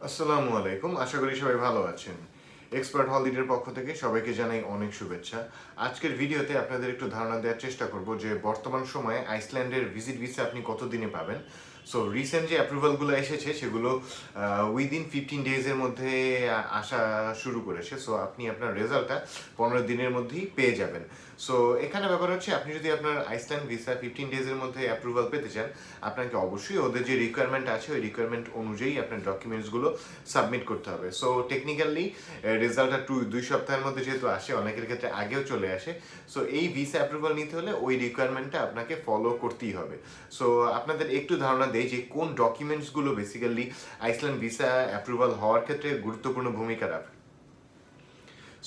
আসসালামু আলাইকুম, আশা করি সবাই ভালো আছেন। এক্সপার্ট হলিডের পক্ষ থেকে সবাইকে জানাই অনেক শুভেচ্ছা। আজকের ভিডিওতে আপনাদের একটু ধারণা দেওয়ার চেষ্টা করব যে বর্তমান সময়ে আইসল্যান্ডের ভিজিট ভিসা আপনি কতদিনে পাবেন। সো রিসেন্ট যে অ্যাপ্রুভালগুলো এসেছে সেগুলো উইদিন 15 ডেজের মধ্যে আসা শুরু করেছে। সো আপনি আপনার রেজাল্টটা 15 দিনের মধ্যেই পেয়ে যাবেন। সো এখানে ব্যাপার হচ্ছে, আপনি যদি আপনার আইসল্যান্ড ভিসা 15 ডেজের মধ্যে অ্যাপ্রুভাল পেতে চান, আপনাকে অবশ্যই ওদের যে রিকোয়ারমেন্ট আছে ওই রিকোয়ারমেন্ট অনুযায়ী আপনার ডকুমেন্টসগুলো সাবমিট করতে হবে। সো টেকনিক্যালি রেজাল্টটা 2 সপ্তাহের মধ্যে যেহেতু আসে, অনেকের ক্ষেত্রে আগেও চলে আসে। সো এই ভিসা অ্যাপ্রুভাল নিতে হলে ওই রিকোয়ারমেন্টটা আপনাকে ফলো করতেই হবে। সো আপনাদের একটু ধারণা দেই যে কোন ডকুমেন্টসগুলো বেসিক্যালি আইসল্যান্ড ভিসা অ্যাপ্রুভাল হওয়ার ক্ষেত্রে গুরুত্বপূর্ণ ভূমিকা রাখে।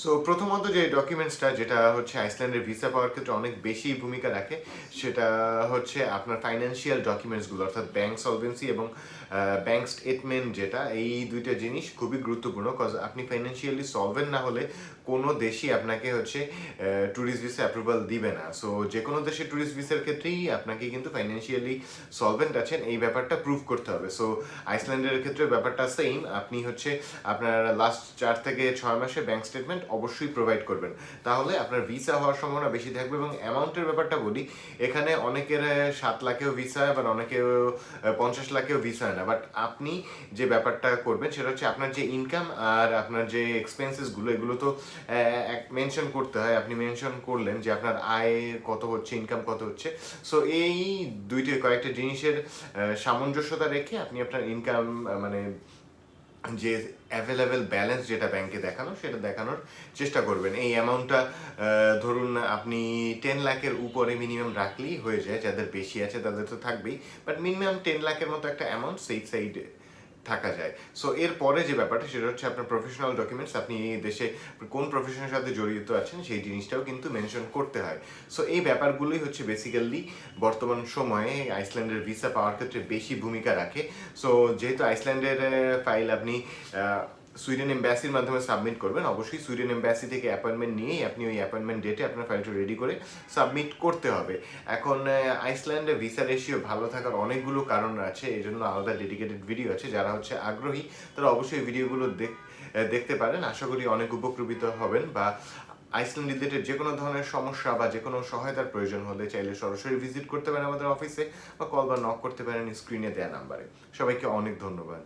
সো প্রথমত যে ডকুমেন্টসটা যেটা হচ্ছে আইসল্যান্ডের ভিসা পাওয়ার ক্ষেত্রে অনেক বেশি ভূমিকা রাখে, সেটা হচ্ছে আপনার ফাইন্যান্সিয়াল ডকুমেন্টসগুলো, অর্থাৎ ব্যাংক সলভেন্সি এবং ব্যাংক স্টেটমেন্ট। যেটা এই দুইটা জিনিস খুবই গুরুত্বপূর্ণ, কজ আপনি ফাইন্যান্সিয়ালি সলভেন্ট না হলে কোনো দেশই আপনাকে হচ্ছে ট্যুরিস্ট ভিসা অ্যাপ্রুভাল দিবে না। সো যে কোনো দেশের ট্যুরিস্ট ভিসার ক্ষেত্রেই আপনাকে কিন্তু ফাইন্যান্সিয়ালি সলভেন্ট আছেন এই ব্যাপারটা প্রুভ করতে হবে। সো আইসল্যান্ডের ক্ষেত্রে ব্যাপারটা সেম, আপনি হচ্ছে আপনার লাস্ট 4 থেকে 6 মাসের ব্যাংক স্টেটমেন্ট অবশ্যই প্রোভাইড করবেন, তাহলে আপনার ভিসা হওয়ার সম্ভাবনা বেশি থাকবে। এবং অ্যামাউন্টের ব্যাপারটা বলি, এখানে অনেকের 7 লাখেও ভিসা হয়, আবার অনেকেও 50 লাখেও ভিসা হয় না। বাট আপনি যে ব্যাপারটা করবেন সেটা হচ্ছে আপনার যে ইনকাম আর আপনার যে এক্সপেন্সেসগুলো, এগুলো তো মেনশন করতে হয়। আপনি মেনশন করলেন যে আপনার আয় কত হচ্ছে, ইনকাম কত হচ্ছে। সো এই কয়েকটা জিনিসের সামঞ্জস্যতা রেখে আপনি আপনার ইনকাম মানে যে অ্যাভেলেবেল ব্যালেন্স যেটা ব্যাংকে দেখানো, সেটা দেখানোর চেষ্টা করবেন। এই অ্যামাউন্টটা ধরুন আপনি 10 লাখের উপরে মিনিমাম রাখলেই হয়ে যায়। যাদের বেশি আছে তাদের তো থাকবেই, বাট মিনিমাম 10 লাখের মতো একটা অ্যামাউন্ট সেফ সাইডে থাকা যায়। সো এর পরে যে ব্যাপারটা সেটা হচ্ছে আপনার প্রফেশনাল ডকুমেন্টস, আপনি এই দেশে কোন প্রফেশনের সাথে জড়িত আছেন সেই জিনিসটাও কিন্তু মেনশন করতে হয়। সো এই ব্যাপারগুলোই হচ্ছে বেসিক্যালি বর্তমান সময়ে আইসল্যান্ডের ভিসা পাওয়ার ক্ষেত্রে বেশি ভূমিকা রাখে। সো যেহেতু আইসল্যান্ডের ফাইল আপনি সুইডেন এম্বাসির মাধ্যমে সাবমিট করবেন, অবশ্যই সুইডেন এম্বাসি থেকে অ্যাপয়েন্টমেন্ট নিয়েই আপনি ওই অ্যাপয়েন্টমেন্ট ডেটে আপনার ফাইলটা রেডি করে সাবমিট করতে হবে। এখন আইসল্যান্ডে ভিসা রেশিও ভালো থাকার অনেকগুলো কারণ আছে, এই জন্য আলাদা ডেডিকেটেড ভিডিও আছে। যারা হচ্ছে আগ্রহী তারা অবশ্যই ভিডিওগুলো দেখতে পারেন। আশা করি অনেক উপকৃত হবেন। বা আইসল্যান্ড রিলেটেড যে কোনো ধরনের সমস্যা বা যে কোনো সহায়তার প্রয়োজন হলে চাইলে সরাসরি ভিজিট করতে পারেন আমাদের অফিসে, বা কল বা নক করতে পারেন স্ক্রিনে দেওয়া নাম্বারে। সবাইকে অনেক ধন্যবাদ।